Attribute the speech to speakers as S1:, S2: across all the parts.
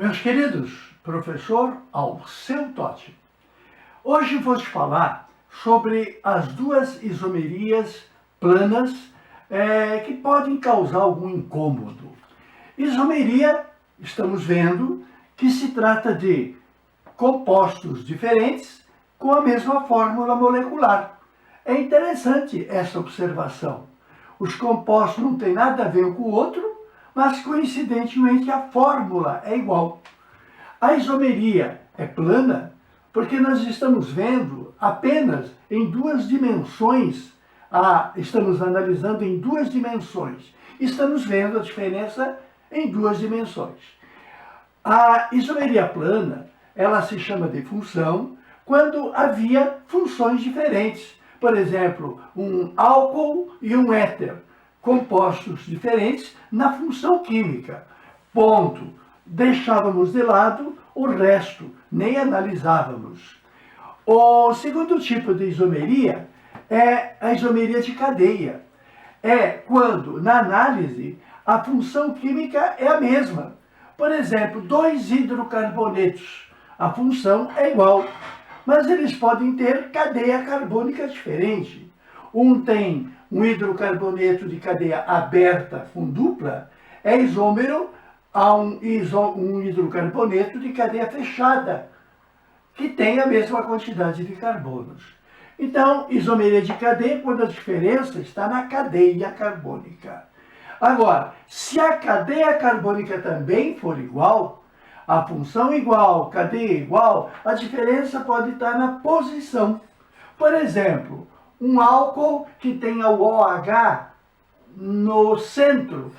S1: Meus queridos, professor Alceu Totti. Hoje vou te falar sobre as duas isomerias planas que podem causar algum incômodo. Isomeria, estamos vendo que se trata de compostos diferentes com a mesma fórmula molecular. É interessante essa observação. Os compostos não têm nada a ver um com o outro, mas coincidentemente a fórmula é igual. A isomeria é plana porque nós estamos vendo apenas em duas dimensões, estamos analisando em duas dimensões, estamos vendo a diferença em duas dimensões. A isomeria plana, ela se chama de função quando havia funções diferentes. Por exemplo, um álcool e um éter, compostos diferentes na função química. Ponto. Deixávamos de lado o resto, nem analisávamos. O segundo tipo de isomeria é a isomeria de cadeia. É quando, na análise, a função química é a mesma. Por exemplo, dois hidrocarbonetos. A função é igual, mas eles podem ter cadeia carbônica diferente. Um tem um hidrocarboneto de cadeia aberta com dupla, é isômero a um hidrocarboneto de cadeia fechada, que tem a mesma quantidade de carbonos. Então, isomeria de cadeia quando a diferença está na cadeia carbônica. Agora, se a cadeia carbônica também for igual, a função igual, cadeia igual, a diferença pode estar na posição. Por exemplo, um álcool que tenha o OH no centro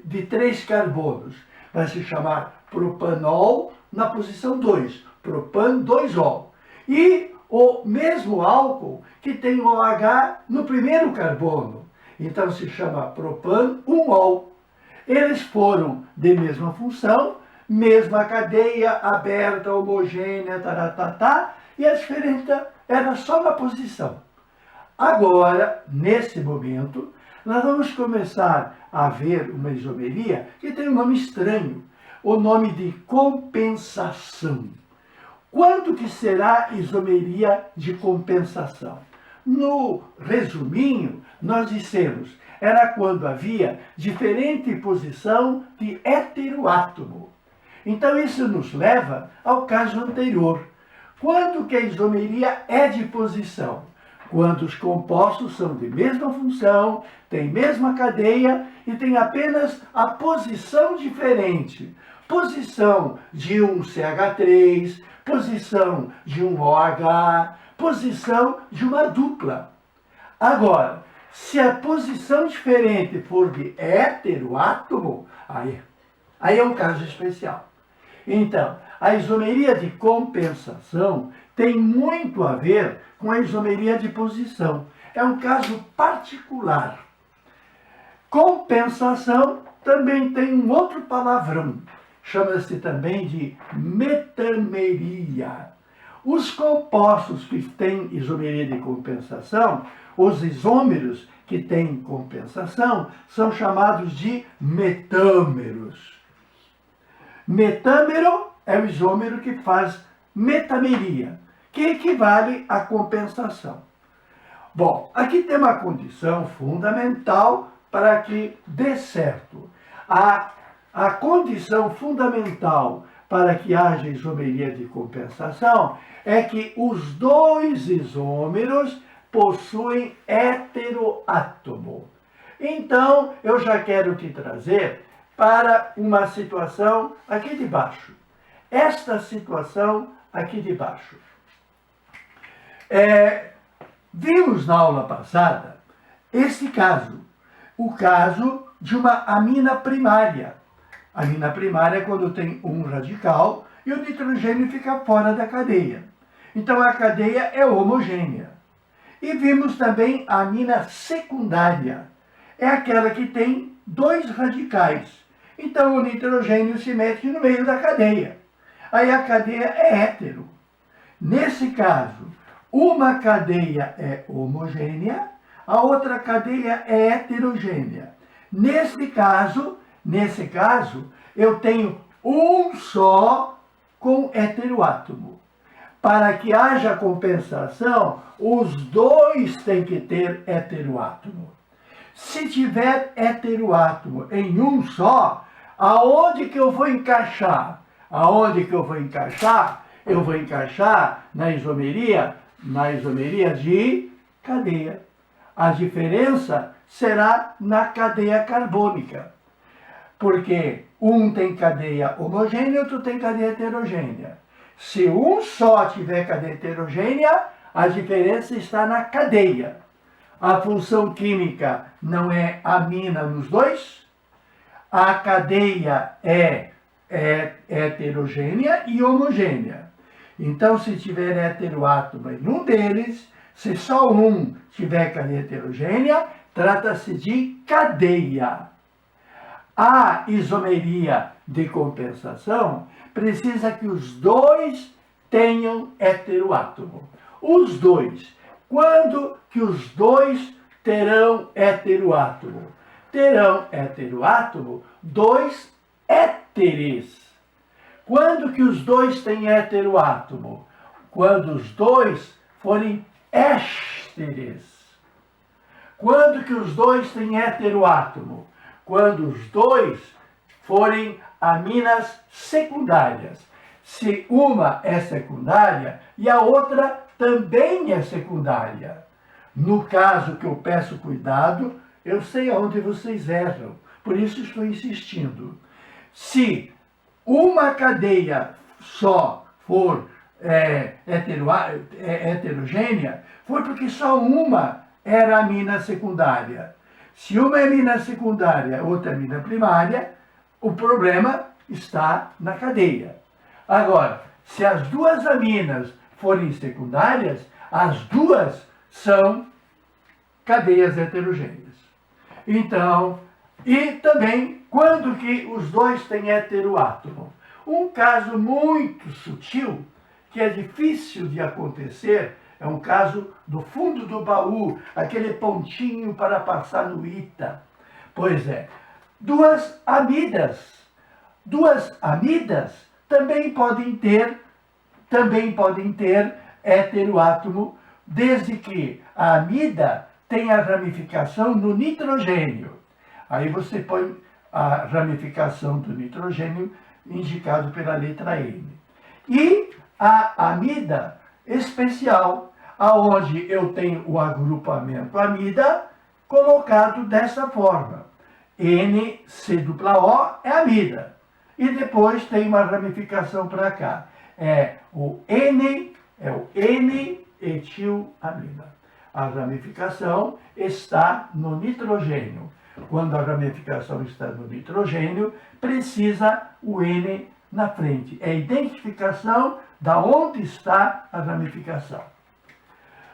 S1: de 3 carbonos vai se chamar propanol na posição 2, propan 2-ol. E o mesmo álcool que tem o OH no primeiro carbono, então se chama propan 1-ol. Eles foram de mesma função, mesma cadeia aberta, homogênea, taratatá, e a diferença era só na posição. Agora, nesse momento, nós vamos começar a ver uma isomeria que tem um nome estranho, o nome de compensação. Quando que será isomeria de compensação? No resuminho, nós dissemos, era quando havia diferente posição de heteroátomo. Então isso nos leva ao caso anterior. Quando que a isomeria é de posição? Quando os compostos são de mesma função, têm mesma cadeia e têm apenas a posição diferente. Posição de um CH3, posição de um OH, posição de uma dupla. Agora, se a posição diferente for de heteroátomo, aí é um caso especial. Então, a isomeria de compensação tem muito a ver com a isomeria de posição. É um caso particular. Compensação também tem um outro palavrão. Chama-se também de metameria. Os compostos que têm isomeria de compensação, os isômeros que têm compensação, são chamados de metâmeros. Metâmero é o isômero que faz metameria, que equivale à compensação. Bom, aqui tem uma condição fundamental para que dê certo. A condição fundamental para que haja isomeria de compensação é que os dois isômeros possuem heteroátomo. Então, eu já quero te trazer para uma situação aqui de baixo. Esta situação aqui de baixo. Vimos na aula passada esse caso, o caso de uma amina primária. A amina primária é quando tem um radical e o nitrogênio fica fora da cadeia. Então a cadeia é homogênea. E vimos também a amina secundária. É aquela que tem 2 radicais. Então o nitrogênio se mete no meio da cadeia. Aí a cadeia é hétero. Nesse caso, uma cadeia é homogênea, a outra cadeia é heterogênea. Nesse caso, eu tenho um só com heteroátomo. Para que haja compensação, os dois têm que ter heteroátomo. Se tiver heteroátomo em um só, aonde que eu vou encaixar? Aonde que eu vou encaixar? Eu vou encaixar na isomeria de cadeia. A diferença será na cadeia carbônica, porque um tem cadeia homogênea, outro tem cadeia heterogênea. Se um só tiver cadeia heterogênea, a diferença está na cadeia. A função química não é amina nos dois, a cadeia é heterogênea e homogênea. Então, se tiver heteroátomo em um deles, se só um tiver cadeia heterogênea, trata-se de cadeia. A isomeria de compensação precisa que os dois tenham heteroátomo. Os dois. Quando que os dois terão heteroátomo? Terão heteroátomo dois éteres. Quando que os dois têm heteroátomo? Quando os dois forem ésteres. Quando que os dois têm heteroátomo? Quando os dois forem aminas secundárias. Se uma é secundária e a outra também é secundária. No caso que eu peço cuidado, eu sei aonde vocês erram, por isso estou insistindo. Se uma cadeia só for heterogênea, foi porque só uma era amina secundária. Se uma é amina secundária, outra é amina primária, o problema está na cadeia. Agora, se as duas aminas forem secundárias, as duas são cadeias heterogêneas. Então, e também quando que os dois têm heteroátomo? Um caso muito sutil, que é difícil de acontecer, é um caso do fundo do baú, aquele pontinho para passar no ITA. Pois é, duas amidas também podem ter heteroátomo, desde que a amida tenha ramificação no nitrogênio. Aí você põe a ramificação do nitrogênio indicado pela letra N. E a amida especial, aonde eu tenho o agrupamento amida colocado dessa forma. NCOO é amida. E depois tem uma ramificação para cá. É o N-etilamina. A ramificação está no nitrogênio. Quando a ramificação está no nitrogênio, precisa o N na frente. É a identificação da onde está a ramificação.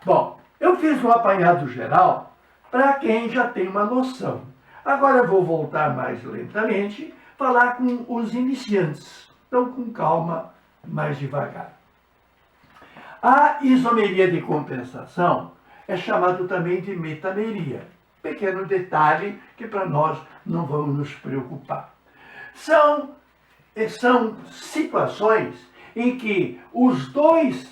S1: Bom, eu fiz um apanhado geral para quem já tem uma noção. Agora eu vou voltar mais lentamente, falar com os iniciantes. Então, com calma, mais devagar. A isomeria de compensação é chamado também de metameria. Pequeno detalhe que para nós não vamos nos preocupar. São situações em que os dois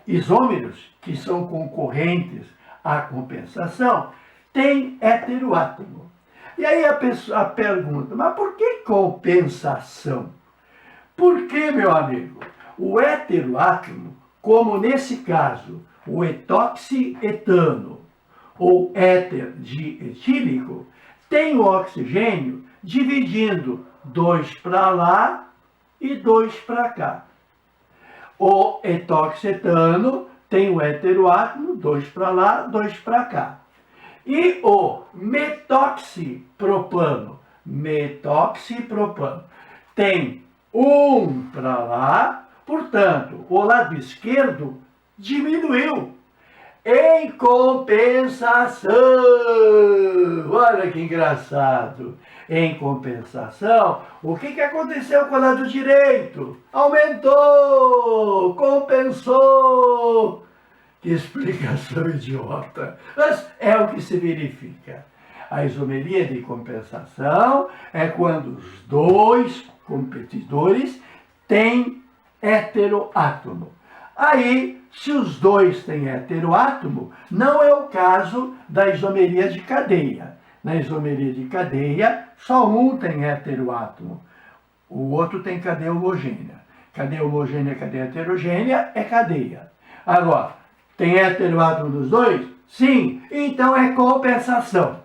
S1: isômeros, que são concorrentes à compensação, têm heteroátomo. E aí a pergunta, mas por que compensação? Por que, meu amigo? O heteroátomo, como nesse caso, o etoxietano, ou éter dietílico, tem o oxigênio dividindo 2 para lá e 2 para cá. O etoxietano tem o heteroátomo, 2 para lá, 2 para cá. E o metoxipropano tem 1 para lá, portanto, o lado esquerdo diminuiu. Em compensação, olha que engraçado, em compensação, o que aconteceu com o lado direito? Aumentou, compensou. Que explicação idiota, mas é o que se verifica. A isomeria de compensação é quando os dois competidores têm heteroátomo. Aí, se os dois têm heteroátomo, não é o caso da isomeria de cadeia. Na isomeria de cadeia, só um tem heteroátomo, o outro tem cadeia homogênea. Cadeia homogênea, cadeia heterogênea é cadeia. Agora, tem heteroátomo dos dois? Sim, então é compensação.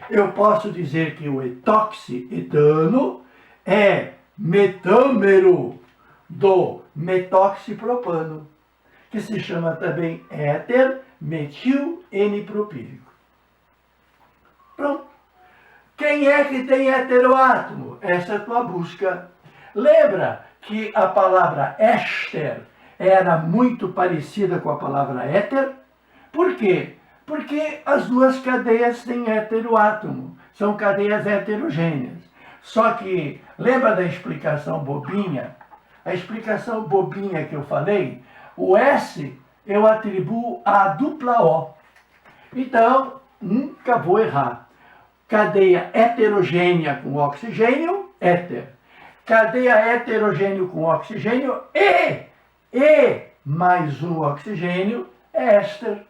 S1: Eu posso dizer que o etoxietano é metâmero do metoxipropano, que se chama também éter metil N-propílico. Pronto. Quem é que tem heteroátomo? Essa é a tua busca. Lembra que a palavra éster era muito parecida com a palavra éter? Por quê? Porque as duas cadeias têm heteroátomo, são cadeias heterogêneas. Só que, lembra da explicação bobinha? A explicação bobinha que eu falei, o S eu atribuo à dupla O. Então, nunca vou errar. Cadeia heterogênea com oxigênio, éter. Cadeia heterogêneo com oxigênio e mais um oxigênio, é éster.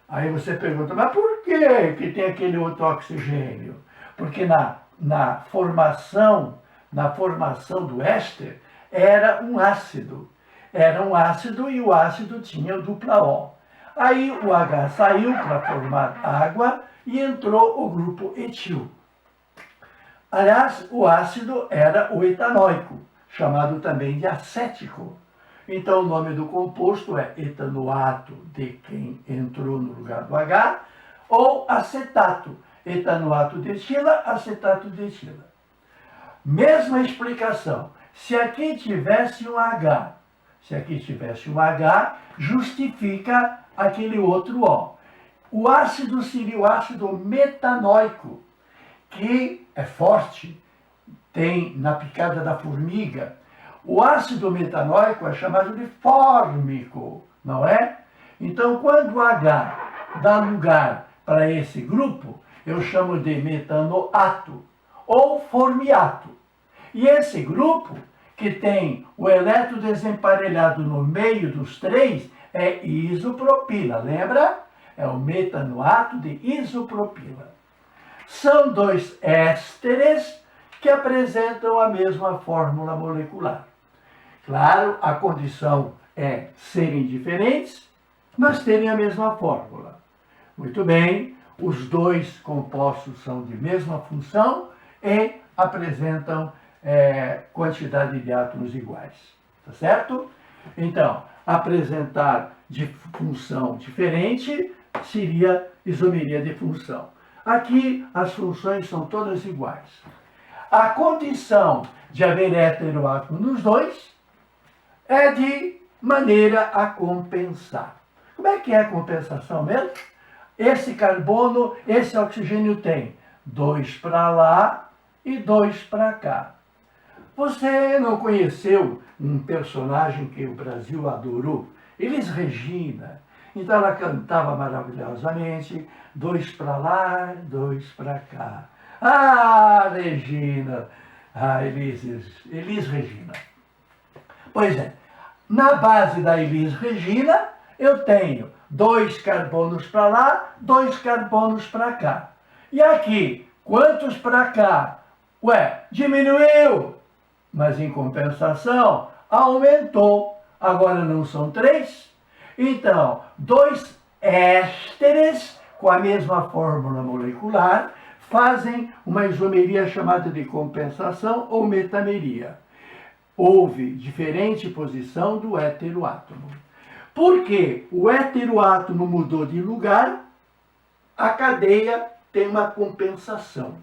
S1: Aí você pergunta, mas por que tem aquele outro oxigênio? Porque na formação do éster era um ácido. Era um ácido e o ácido tinha dupla O. Aí o H saiu para formar água e entrou o grupo etil. Aliás, o ácido era o etanóico, chamado também de acético. Então, o nome do composto é etanoato de quem entrou no lugar do H, ou acetato, etanoato de etila, acetato de etila. Mesma explicação. Se aqui tivesse um H, justifica aquele outro O. O ácido seria o ácido metanóico, que é forte, tem na picada da formiga. O ácido metanóico é chamado de fórmico, não é? Então, quando o H dá lugar para esse grupo, eu chamo de metanoato ou formiato. E esse grupo, que tem o elétron desemparelhado no meio dos três, é isopropila, lembra? É o metanoato de isopropila. São dois ésteres que apresentam a mesma fórmula molecular. Claro, a condição é serem diferentes, mas terem a mesma fórmula. Muito bem, os dois compostos são de mesma função e apresentam quantidade de átomos iguais. Tá certo? Então, apresentar de função diferente seria isomeria de função. Aqui as funções são todas iguais. A condição de haver heteroátomo nos dois é de maneira a compensar. Como é que é a compensação mesmo? Esse carbono, esse oxigênio tem 2 para lá e 2 para cá. Você não conheceu um personagem que o Brasil adorou? Elis Regina. Então ela cantava maravilhosamente, 2 para lá, 2 para cá. Ah, Regina! Ah, Elis Regina. Pois é, na base da Elis Regina, eu tenho 2 carbonos para lá, 2 carbonos para cá. E aqui, quantos para cá? Ué, diminuiu, mas em compensação, aumentou. Agora não são 3? Então, 2 ésteres com a mesma fórmula molecular fazem uma isomeria chamada de compensação ou metameria. Houve diferente posição do heteroátomo. Porque o heteroátomo mudou de lugar, a cadeia tem uma compensação.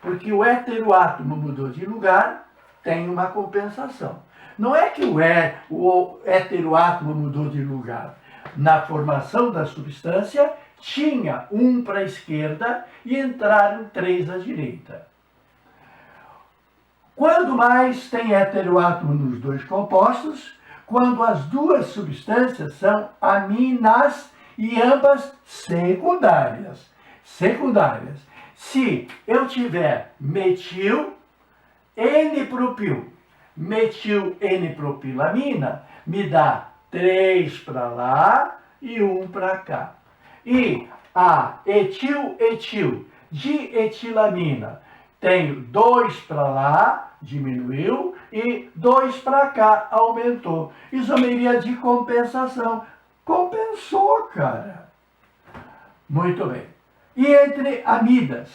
S1: Porque o heteroátomo mudou de lugar, tem uma compensação. Não é que o heteroátomo mudou de lugar. Na formação da substância, tinha um para a esquerda e entraram 3 à direita. Quando mais tem heteroátomo nos dois compostos, quando as duas substâncias são aminas e ambas secundárias. Se eu tiver metil N-propil. Metil-N-propilamina me dá 3 para lá e 1 para cá. E a etil-etil dietilamina, tenho 2 para lá, diminuiu, e 2 para cá, aumentou. Isomeria de compensação. Compensou, cara. Muito bem. E entre amidas?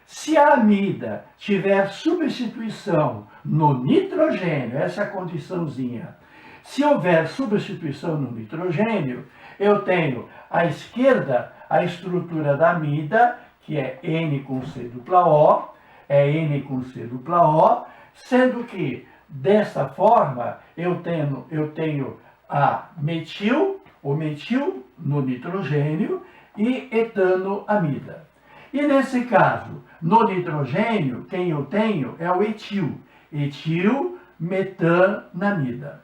S1: Se a amida tiver substituição no nitrogênio, essa é a condiçãozinha. Se houver substituição no nitrogênio, eu tenho à esquerda a estrutura da amida, que é N com C dupla O, é N com C dupla O, sendo que, dessa forma, eu tenho a metil, o metil no nitrogênio e etanoamida. E nesse caso, no nitrogênio, quem eu tenho é o etil, etilmetanamida.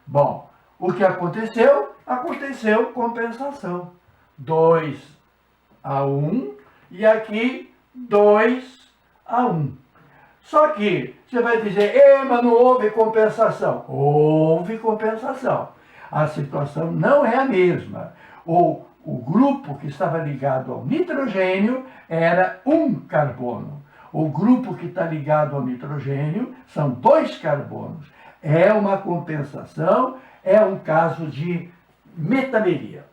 S1: Bom, o que aconteceu? Aconteceu compensação. 2 a 1 e aqui 2 a 1. Só que você vai dizer, mas não houve compensação. Houve compensação. A situação não é a mesma. O grupo que estava ligado ao nitrogênio era um carbono. O grupo que está ligado ao nitrogênio são 2 carbonos. É uma compensação, é um caso de metameria.